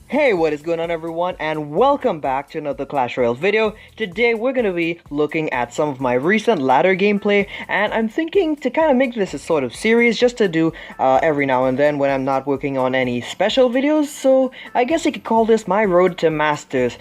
Hey, what is going on everyone, and welcome back to another Clash Royale video. Today we're going to be looking at some of my recent ladder gameplay, and I'm thinking to kind of make this a sort of series just to do every now and then when I'm not working on any special videos. So I guess you could call this my road to Masters,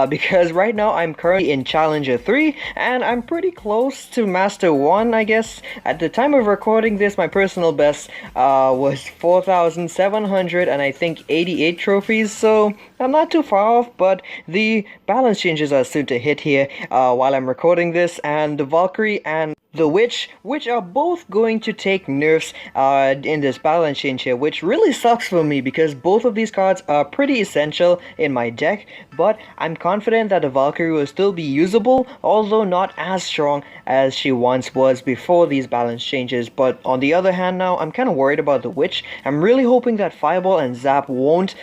because right now I'm currently in Challenger 3 and I'm pretty close to Master 1, I guess. At the time of recording this, my personal best was 4,700 and I think 88 trophies, so I'm not too far off, but the balance changes are soon to hit here while I'm recording this, and the Valkyrie and the Witch, which are both going to take nerfs in this balance change here, which really sucks for me because both of these cards are pretty essential in my deck, but I'm confident that the Valkyrie will still be usable, although not as strong as she once was before these balance changes. But on the other hand now, I'm kind of worried about the Witch. I'm really hoping that Fireball and Zap won't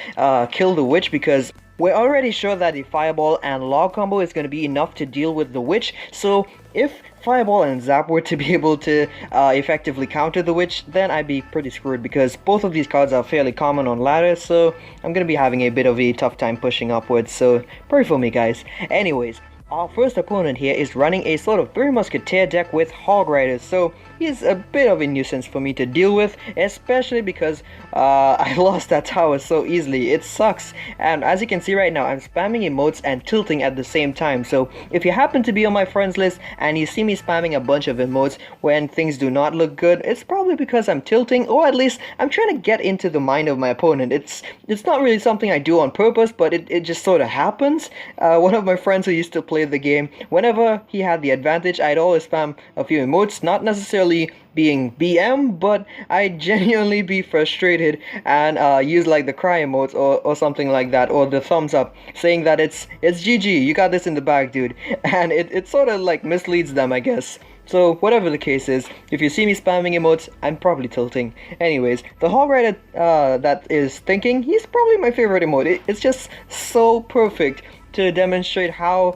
kill the Witch, because we're already sure that the Fireball and Log combo is going to be enough to deal with the Witch, so if Fireball and Zap were to be able to effectively counter the Witch, then I'd be pretty screwed because both of these cards are fairly common on ladder, so I'm going to be having a bit of a tough time pushing upwards, so pray for me guys. Anyways, our first opponent here is running a sort of 3 Musketeer deck with Hog Riders, so he's a bit of a nuisance for me to deal with, especially because I lost that tower so easily. It sucks, and as you can see right now, I'm spamming emotes and tilting at the same time, so if you happen to be on my friends list and you see me spamming a bunch of emotes when things do not look good, it's probably because I'm tilting, or at least I'm trying to get into the mind of my opponent. It's not really something I do on purpose, but it just sort of happens. One of my friends who used to play the game, whenever he had the advantage, I'd always spam a few emotes, not necessarily being BM, but I genuinely be frustrated and use like the cry emotes or something like that, or the thumbs up, saying that it's GG, you got this in the bag, dude, and it sort of like misleads them, I guess. So whatever the case is, if you see me spamming emotes, I'm probably tilting. Anyways, the Hog Rider that is thinking, he's probably my favorite emote. It's just so perfect to demonstrate how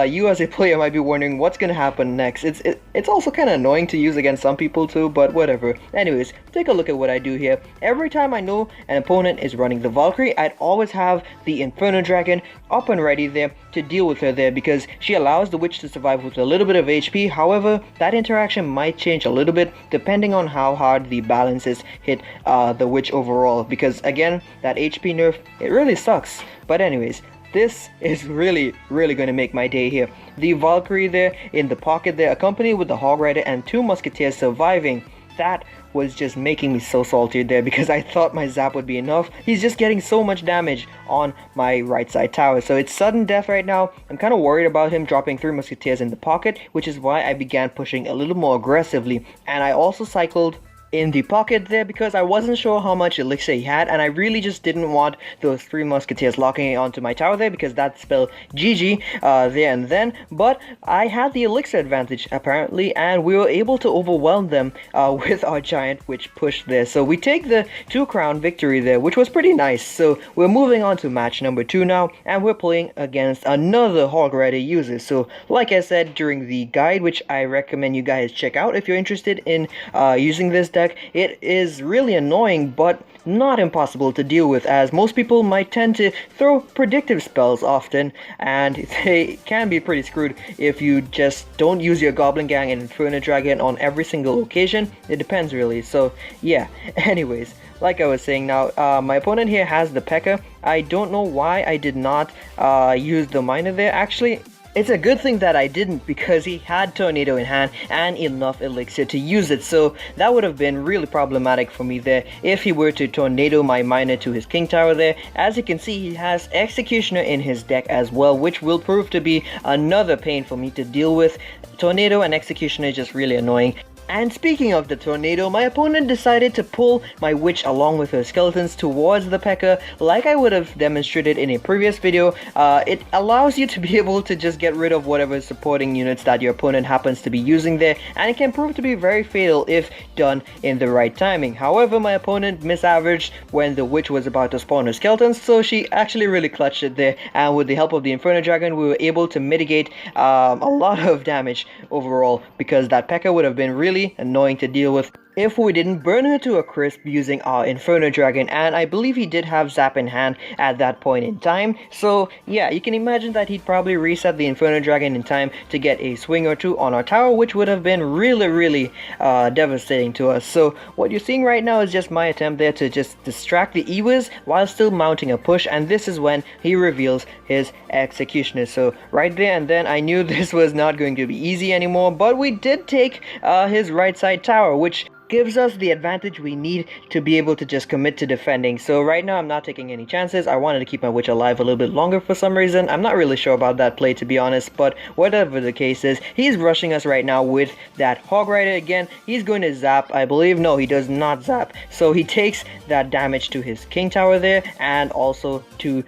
you as a player might be wondering what's gonna happen next. It's also kind of annoying to use against some people too, but whatever. Anyways, take a look at what I do here. Every time I know an opponent is running the Valkyrie, I'd always have the Inferno Dragon up and ready there to deal with her there, because she allows the Witch to survive with a little bit of HP. However, that interaction might change a little bit depending on how hard the balances hit the Witch overall, because again, that HP nerf, it really sucks. But anyways, this is really going to make my day here. The Valkyrie there in the pocket there, accompanied with the Hog Rider and 2 Musketeers surviving. That was just making me so salty there, because I thought my Zap would be enough. He's just getting so much damage on my right side tower, so it's sudden death right now. I'm kind of worried about him dropping 3 Musketeers in the pocket, which is why I began pushing a little more aggressively, and I also cycled in the pocket there because I wasn't sure how much elixir he had, and I really just didn't want those 3 Musketeers locking onto my tower there, because that spelled GG there and then. But I had the elixir advantage apparently, and we were able to overwhelm them with our giant which pushed there. So we take the 2 crown victory there, which was pretty nice. So we're moving on to match number 2 now, and we're playing against another Hog Rider user. So like I said during the guide, which I recommend you guys check out if you're interested in using this deck, it is really annoying but not impossible to deal with, as most people might tend to throw predictive spells often, and they can be pretty screwed if you just don't use your Goblin Gang and Inferno Dragon on every single occasion. It depends really, so yeah. Anyways, like I was saying now, my opponent here has the P.E.K.K.A. I don't know why I did not use the Miner there. Actually, it's a good thing that I didn't, because he had Tornado in hand and enough elixir to use it, so that would have been really problematic for me there if he were to Tornado my Miner to his King Tower there. As you can see, he has Executioner in his deck as well, which will prove to be another pain for me to deal with. Tornado and Executioner is just really annoying. And speaking of the tornado, my opponent decided to pull my witch along with her skeletons towards the P.E.K.K.A. like I would have demonstrated in a previous video. It allows you to be able to just get rid of whatever supporting units that your opponent happens to be using there, and it can prove to be very fatal if done in the right timing. However, my opponent misaveraged when the witch was about to spawn her skeletons, so she actually really clutched it there, and with the help of the Inferno Dragon we were able to mitigate a lot of damage overall, because that P.E.K.K.A. would have been really annoying to deal with if we didn't burn her to a crisp using our Inferno Dragon, and I believe he did have Zap in hand at that point in time. So yeah, you can imagine that he'd probably reset the Inferno Dragon in time to get a swing or two on our tower, which would have been really devastating to us. So what you're seeing right now is just my attempt there to just distract the Ewiz while still mounting a push, and this is when he reveals his Executioner. So right there and then I knew this was not going to be easy anymore, but we did take his right side tower, which gives us the advantage we need to be able to just commit to defending. So right now I'm not taking any chances. I wanted to keep my witch alive a little bit longer for some reason. I'm not really sure about that play, to be honest, but whatever the case is, he's rushing us right now with that Hog Rider again. He's going to zap, I believe. No, he does not zap. So he takes that damage to his King Tower there and also to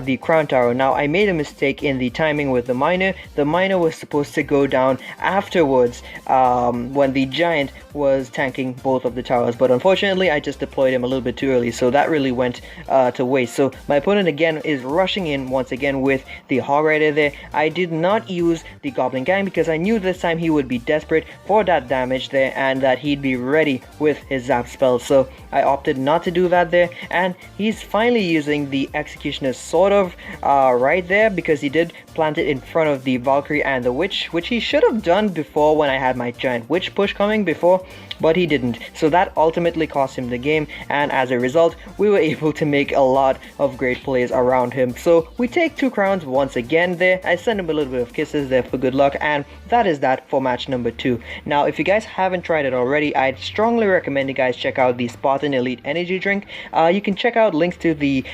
the Crown Tower. Now I made a mistake in the timing with the Miner. The Miner was supposed to go down afterwards when the Giant was tanking both of the towers, but unfortunately I just deployed him a little bit too early, so that really went to waste. So my opponent again is rushing in once again with the Hog Rider there. I did not use the Goblin Gang because I knew this time he would be desperate for that damage there and that he'd be ready with his zap spell, so I opted not to do that there, and he's finally using the Executioner sort of right there, because he did plant it in front of the Valkyrie and the Witch, which he should have done before when I had my Giant Witch push coming before, but he didn't. So that ultimately cost him the game, and as a result we were able to make a lot of great plays around him. So we take 2 crowns once again there. I send him a little bit of kisses there for good luck, and that is that for match number 2. Now if you guys haven't tried it already, I'd strongly recommend you guys check out the Spartan Elite Energy Drink. You can check out links to the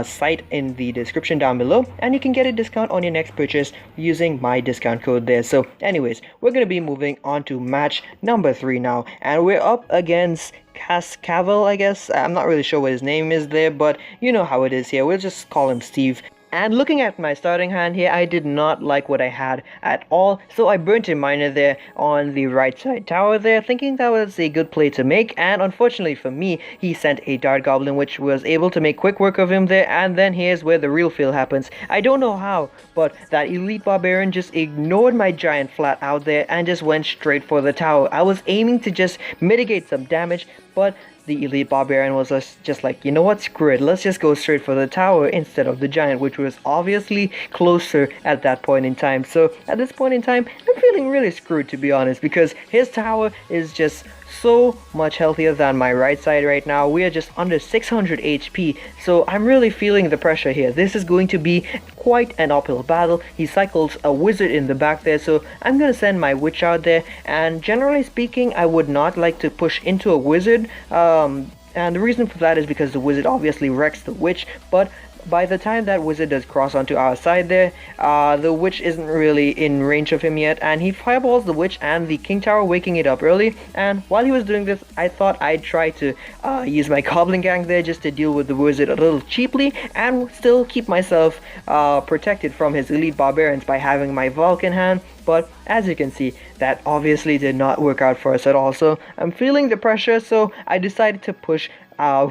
site in the description down below, and you can get a discount on your next purchase using my discount code there. So anyways, we're going to be moving on to match number 3 now, and we're up against Cascavel, I guess. I'm not really sure what his name is there, but you know how it is here. We'll just call him Steve. And looking at my starting hand here, I did not like what I had at all, so I burnt a Miner there on the right side tower there, thinking that was a good play to make, and unfortunately for me, he sent a Dart Goblin, which was able to make quick work of him there, and then here's where the real fail happens. I don't know how, but that Elite Barbarian just ignored my Giant flat out there and just went straight for the tower. I was aiming to just mitigate some damage, but the Elite Barbarian was just like, you know what, screw it, let's just go straight for the tower instead of the Giant, which was obviously closer at that point in time. So at this point in time, I'm feeling really screwed, to be honest, because his tower is just so much healthier than my right side right now. We are just under 600 HP, so I'm really feeling the pressure here. This is going to be quite an uphill battle. He cycles a wizard in the back there, so I'm gonna send my witch out there, and generally speaking I would not like to push into a wizard, and the reason for that is because the wizard obviously wrecks the witch, but by the time that wizard does cross onto our side there, the witch isn't really in range of him yet, and he fireballs the witch and the King Tower, waking it up early. And while he was doing this, I thought I'd try to use my Goblin Gang there just to deal with the wizard a little cheaply and still keep myself protected from his Elite Barbarians by having my Valk in hand. But as you can see, that obviously did not work out for us at all, so I'm feeling the pressure, so I decided to push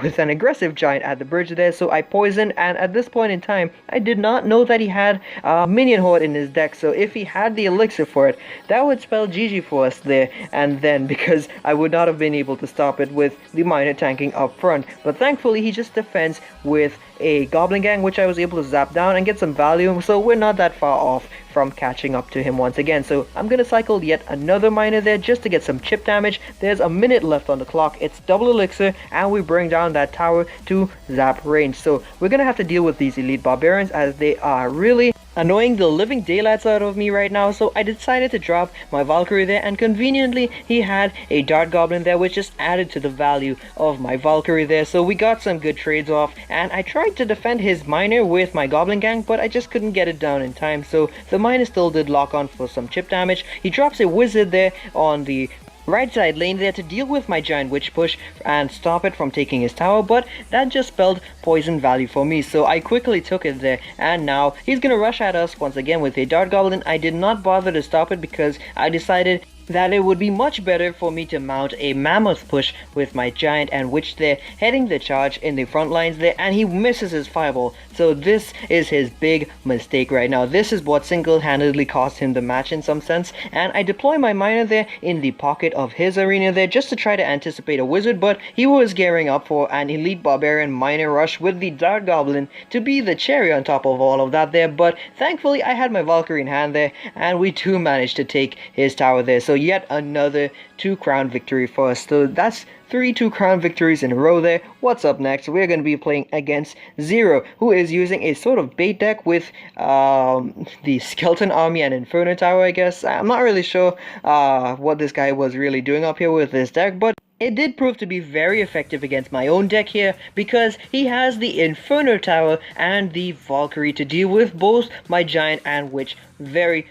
with an aggressive Giant at the bridge there. So I poisoned, and at this point in time I did not know that he had Minion Horde in his deck, so if he had the elixir for it, that would spell GG for us there and then, because I would not have been able to stop it with the Miner tanking up front. But thankfully he just defends with a Goblin Gang, which I was able to zap down and get some value, so we're not that far off from catching up to him once again. So I'm gonna cycle yet another Miner there just to get some chip damage. There's a minute left on the clock, it's double elixir, and we bring down that tower to zap range. So we're gonna have to deal with these Elite Barbarians, as they are really annoying the living daylights out of me right now. So I decided to drop my Valkyrie there, and conveniently he had a Dart Goblin there, which just added to the value of my Valkyrie there. So we got some good trades off, and I tried to defend his Miner with my Goblin Gang, but I just couldn't get it down in time. So the Miner still did lock on for some chip damage. He drops a wizard there on the right side lane there to deal with my giant witch push and stop it from taking his tower, but that just spelled poison value for me, so I quickly took it there, and now he's gonna rush at us once again with a dart goblin. I did not bother to stop it because I decided that it would be much better for me to mount a mammoth push with my giant and witch there, heading the charge in the front lines there, and he misses his fireball. So this is his big mistake right now. This is what single-handedly cost him the match in some sense, and I deploy my miner there in the pocket of his arena there just to try to anticipate a wizard, but he was gearing up for an elite barbarian miner rush with the dart goblin to be the cherry on top of all of that there, but thankfully I had my Valkyrie in hand there, and we too managed to take his tower there. So yet another 2-crown victory for us. So that's 3 2-crown victories in a row there. What's up next? We're going to be playing against Zero, who is using a sort of bait deck with the Skeleton Army and Inferno Tower, I guess. I'm not really sure what this guy was really doing up here with this deck, but it did prove to be very effective against my own deck here because he has the Inferno Tower and the Valkyrie to deal with both my Giant and Witch very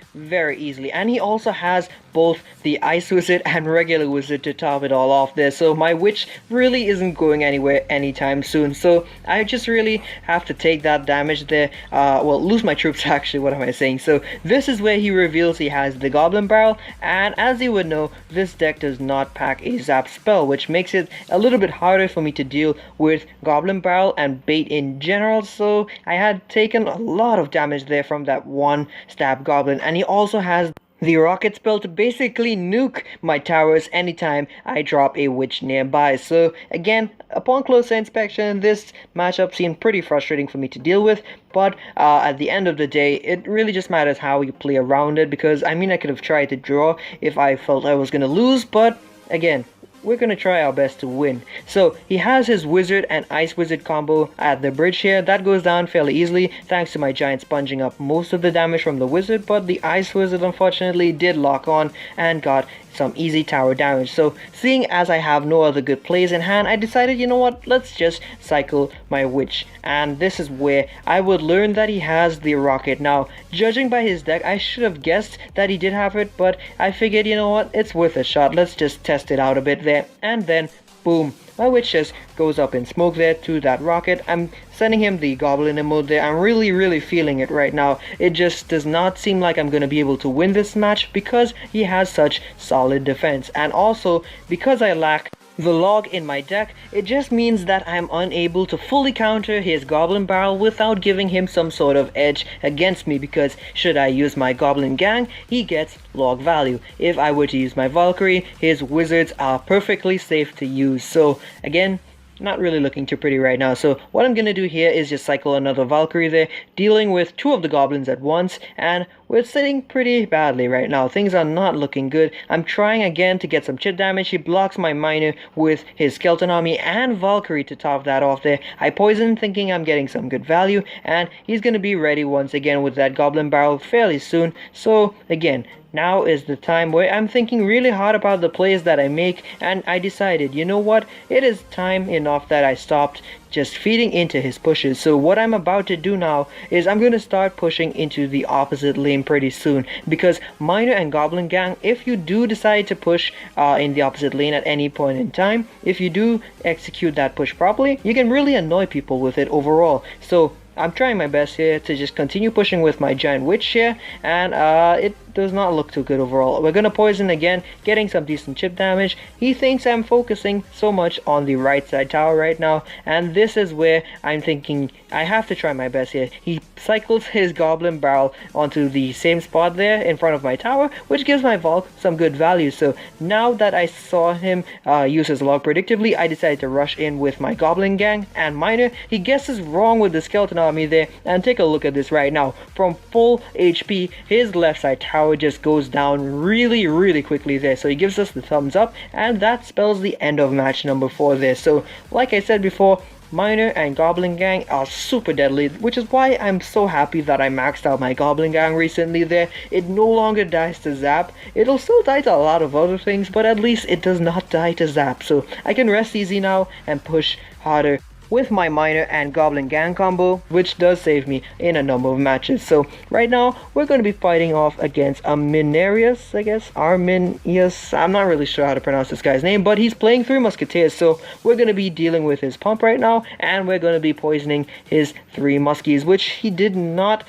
easily, and he also has both the Ice Wizard and regular Wizard to top it all off there, so my Witch really isn't going anywhere anytime soon, so I just really have to take that damage there, well, lose my troops actually, what am I saying? So this is where he reveals he has the Goblin Barrel, and as you would know, this deck does not pack a zap spell, which makes it a little bit harder for me to deal with Goblin Barrel and bait in general, so I had taken a lot of damage there from that one stab goblin, and he also has the rocket spell to basically nuke my towers anytime I drop a witch nearby. So again, upon closer inspection, this matchup seemed pretty frustrating for me to deal with, but at the end of the day, it really just matters how you play around it, because I mean I could have tried to draw if I felt I was gonna lose, but again, we're gonna try our best to win. So he has his wizard and ice wizard combo at the bridge here. That goes down fairly easily thanks to my giant sponging up most of the damage from the wizard, but the ice wizard unfortunately did lock on and got some easy tower damage. So seeing as I have no other good plays in hand, I decided, you know what, let's just cycle my witch, and this is where I would learn that he has the rocket. Now judging by his deck, I should have guessed that he did have it, but I figured, you know what, it's worth a shot, let's just test it out a bit there, and then boom, my witch just goes up in smoke there to that rocket. I'm sending him the goblin emote there. I'm really feeling it right now. It just does not seem like I'm going to be able to win this match because he has such solid defense, and also because I lack the log in my deck, it just means that I'm unable to fully counter his Goblin Barrel without giving him some sort of edge against me, because should I use my Goblin Gang, he gets log value. If I were to use my Valkyrie, his wizards are perfectly safe to use. So again, not really looking too pretty right now. So what I'm gonna do here is just cycle another Valkyrie there, dealing with 2 of the goblins at once, and we're sitting pretty badly right now. Things are not looking good. I'm trying again to get some chip damage. He blocks my miner with his skeleton army and Valkyrie to top that off there. I poison thinking I'm getting some good value, and he's gonna be ready once again with that Goblin Barrel fairly soon. So again, now is the time where I'm thinking really hard about the plays that I make, and I decided, you know what, it is time enough that I stopped just feeding into his pushes. So what I'm about to do now is I'm going to start pushing into the opposite lane pretty soon, because Miner and Goblin Gang, if you do decide to push in the opposite lane at any point in time, if you do execute that push properly, you can really annoy people with it overall. So I'm trying my best here to just continue pushing with my giant witch here, and it does not look too good overall. We're gonna poison again, getting some decent chip damage. He thinks I'm focusing so much on the right side tower right now, and this is where I'm thinking I have to try my best here. He cycles his Goblin Barrel onto the same spot there in front of my tower, which gives my Valk some good value. So now that I saw him use his log predictively, I decided to rush in with my Goblin Gang and Miner. He guesses wrong with the skeleton army there, and take a look at this right now. From full HP, his left side tower just goes down really quickly there. So he gives us the thumbs up, and that spells the end of match number 4 there. So like I said before, Miner and Goblin Gang are super deadly, which is why I'm so happy that I maxed out my Goblin Gang recently there. It no longer dies to zap. It'll still die to a lot of other things, but at least it does not die to zap. So I can rest easy now and push harder with my Miner and Goblin Gang combo, which does save me in a number of matches. So right now we're going to be fighting off against Arminius, I guess. Arminius, I'm not really sure how to pronounce this guy's name, but he's playing 3 Musketeers, so we're going to be dealing with his pump right now, and we're going to be poisoning his 3 Muskies, which he did not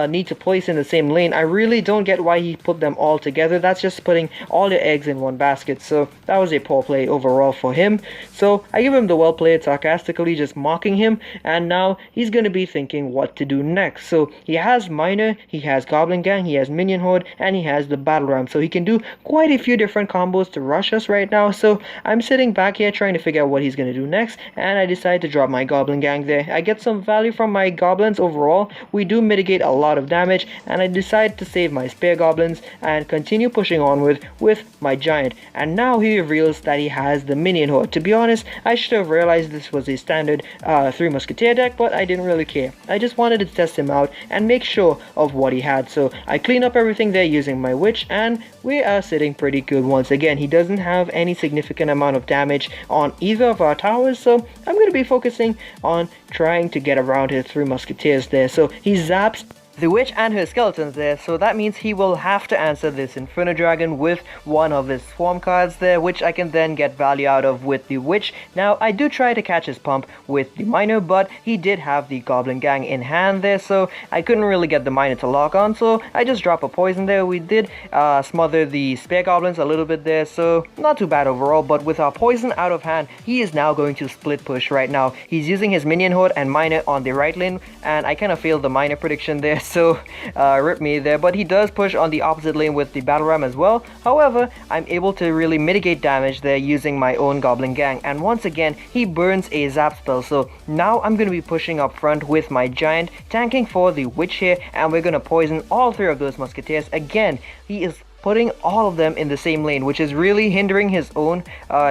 need to place in the same lane. I really don't get why he put them all together. That's just putting all your eggs in one basket, so that was a poor play overall for him. So I give him the well played, sarcastically just mocking him, and now he's going to be thinking what to do next. So he has Miner, he has Goblin Gang, he has Minion Horde, and he has the Battle Ram, so he can do quite a few different combos to rush us right now. So I'm sitting back here trying to figure out what he's going to do next, and I decide to drop my Goblin Gang there. I get some value from my goblins overall. We do mitigate a lot of damage, and I decide to save my spare goblins and continue pushing onward with my giant. And now he reveals that he has the Minion Horde. To be honest, I should have realized this was a standard 3 Musketeer deck, but I didn't really care. I just wanted to test him out and make sure of what he had. So I clean up everything there using my witch, and we are sitting pretty good once again. He doesn't have any significant amount of damage on either of our towers, so I'm going to be focusing on trying to get around his 3 Musketeers there. So he zaps the witch and her skeletons there, so that means he will have to answer this Inferno Dragon with one of his swarm cards there, which I can then get value out of with the witch. Now I do try to catch his pump with the Miner, but he did have the Goblin Gang in hand there, so I couldn't really get the Miner to lock on, so I just drop a poison there. We did smother the spare goblins a little bit there, so not too bad overall. But with our poison out of hand, he is now going to split push right now. He's using his Minion Horde and Miner on the right lane, and I kind of failed the Miner prediction there, so rip me there. But he does push on the opposite lane with the Battle Ram as well. However, I'm able to really mitigate damage there using my own Goblin Gang, and once again he burns a zap spell. So now I'm going to be pushing up front with my giant, tanking for the witch here, and we're going to poison all 3 of those musketeers. Again, he is putting all of them in the same lane, which is really hindering his own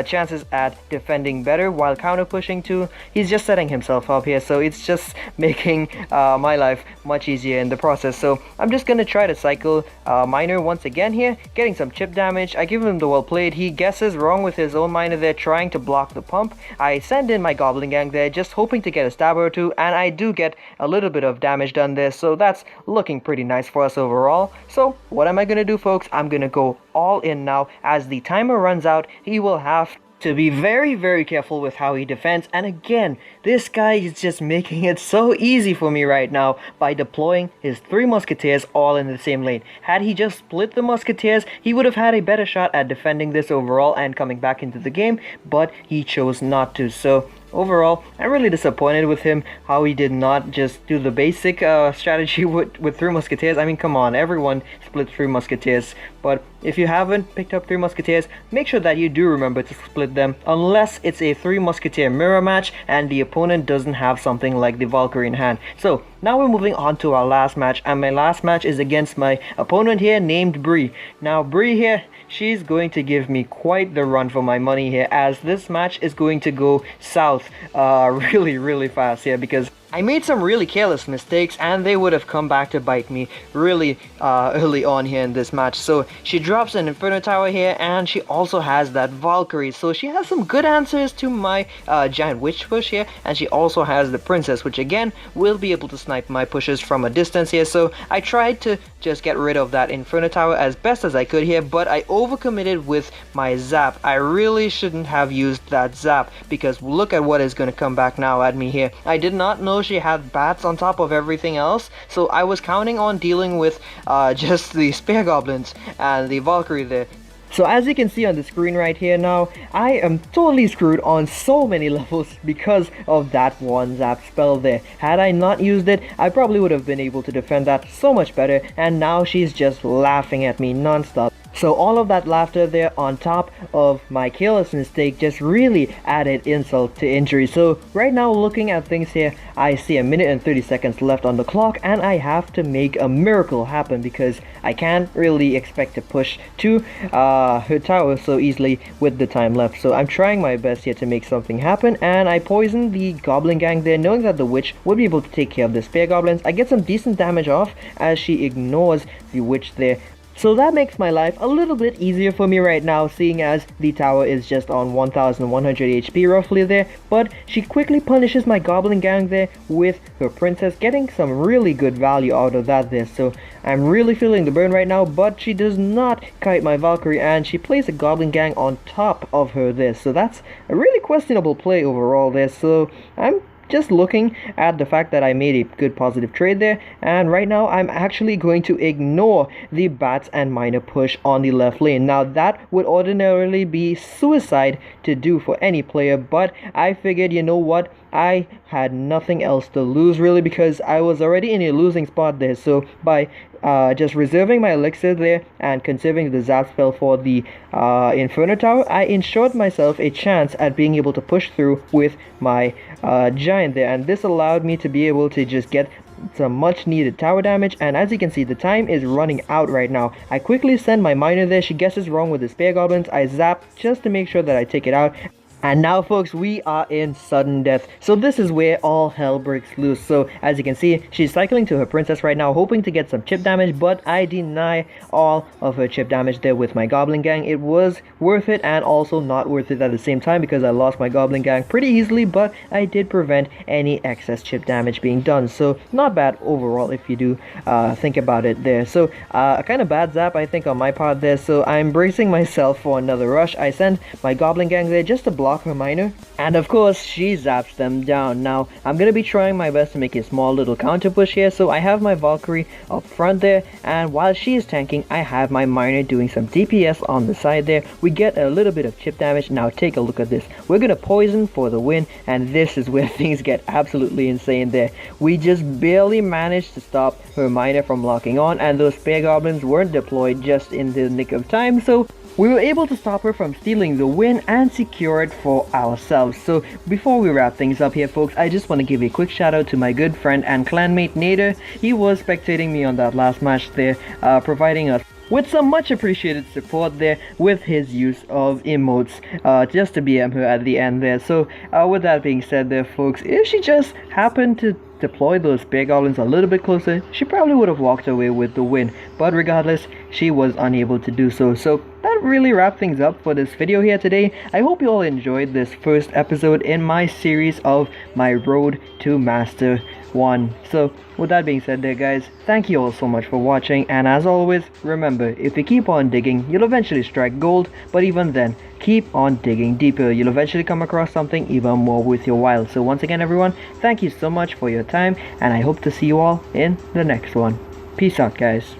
chances at defending better while counter pushing too. He's just setting himself up here, so it's just making my life much easier in the process. So I'm just gonna try to cycle Miner once again here, getting some chip damage. I give him the well played. He guesses wrong with his own Miner there, trying to block the pump. I send in my Goblin Gang there, just hoping to get a stab or two, and I do get a little bit of damage done there, so that's looking pretty nice for us overall. So what am I gonna do, folks? I'm gonna go all in now. As the timer runs out, he will have to be very careful with how he defends. And again, this guy is just making it so easy for me right now by deploying his 3 musketeers all in the same lane. Had he just split the musketeers, he would have had a better shot at defending this overall and coming back into the game, but he chose not to. So overall, I'm really disappointed with him, how he did not just do the basic strategy with 3 musketeers. I mean, come on, everyone split 3 musketeers. But if you haven't picked up 3 musketeers, make sure that you do remember to split them, unless it's a 3 musketeer mirror match and the opponent doesn't have something like the Valkyrie in hand. So now we're moving on to our last match, and my last match is against my opponent here named Bree. Now Bree here, she's going to give me quite the run for my money here, as this match is going to go south really fast here, because I made some really careless mistakes and they would have come back to bite me really early on here in this match. So she drops an Inferno Tower here, and she also has that Valkyrie. So she has some good answers to my giant witch push here, and she also has the princess, which again will be able to snipe my pushes from a distance here. So I tried to just get rid of that Inferno Tower as best as I could here, but I overcommitted with my zap. I really shouldn't have used that zap, because look at what is going to come back now at me here. I did not know she had bats on top of everything else, so I was counting on dealing with just the spare goblins and the Valkyrie there. So as you can see on the screen right here now, I am totally screwed on so many levels because of that one zap spell there. Had I not used it, I probably would have been able to defend that so much better, and now she's just laughing at me non-stop. So all of that laughter there on top of my careless mistake just really added insult to injury. So right now, looking at things here, I see 1 minute and 30 seconds left on the clock, and I have to make a miracle happen, because I can't really expect to push to her tower so easily with the time left. So I'm trying my best here to make something happen, and I poison the Goblin Gang there, knowing that the witch would be able to take care of the spare goblins. I get some decent damage off as she ignores the witch there. So that makes my life a little bit easier for me right now, seeing as the tower is just on 1100 HP roughly there. But she quickly punishes my goblin gang there with her princess, getting some really good value out of that there. So I'm really feeling the burn right now, but she does not kite my Valkyrie, and she plays a goblin gang on top of her there. So that's a really questionable play overall there. So I'm just looking at the fact that I made a good positive trade there, and right now I'm actually going to ignore the bats and miner push on the left lane. Now that would ordinarily be suicide to do for any player, but I figured, you know what, I had nothing else to lose really, because I was already in a losing spot there. So by just reserving my elixir there and conserving the zap spell for the Inferno Tower, I ensured myself a chance at being able to push through with my giant there, and this allowed me to be able to just get some much needed tower damage. And as you can see, the time is running out right now. I quickly send my miner there. She guesses wrong with the spear goblins. I zap just to make sure that I take it out. And now folks, we are in sudden death. So this is where all hell breaks loose. So as you can see, she's cycling to her princess right now, hoping to get some chip damage, but I deny all of her chip damage there with my goblin gang. It was worth it and also not worth it at the same time, because I lost my goblin gang pretty easily, but I did prevent any excess chip damage being done. So not bad overall if you do think about it there. So a kind of bad zap I think on my part there. So I'm bracing myself for another rush. I send my goblin gang there just to block her miner, and of course she zaps them down. Now I'm gonna be trying my best to make a small little counter push here. So I have my Valkyrie up front there, and while she is tanking, I have my miner doing some DPS on the side there. We get a little bit of chip damage. Now take a look at this. We're gonna poison for the win, and this is where things get absolutely insane there. We just barely managed to stop her miner from locking on, and those spear goblins weren't deployed just in the nick of time, so we were able to stop her from stealing the win and secure it for ourselves. So before we wrap things up here folks, I just want to give a quick shout out to my good friend and clanmate Nader. He was spectating me on that last match there, providing us with some much appreciated support there with his use of emotes just to BM her at the end there. So with that being said there folks, if she just happened to deploy those spear goblins a little bit closer, she probably would have walked away with the win, but regardless, she was unable to do so. So that really wrapped things up for this video here today. I hope you all enjoyed this first episode in my series of my road to Master 1. So with that being said there guys, thank you all so much for watching, and as always, remember, if you keep on digging, you'll eventually strike gold, but even then, keep on digging deeper. You'll eventually come across something even more worth your while. So once again everyone, thank you so much for your time, and I hope to see you all in the next one. Peace out guys.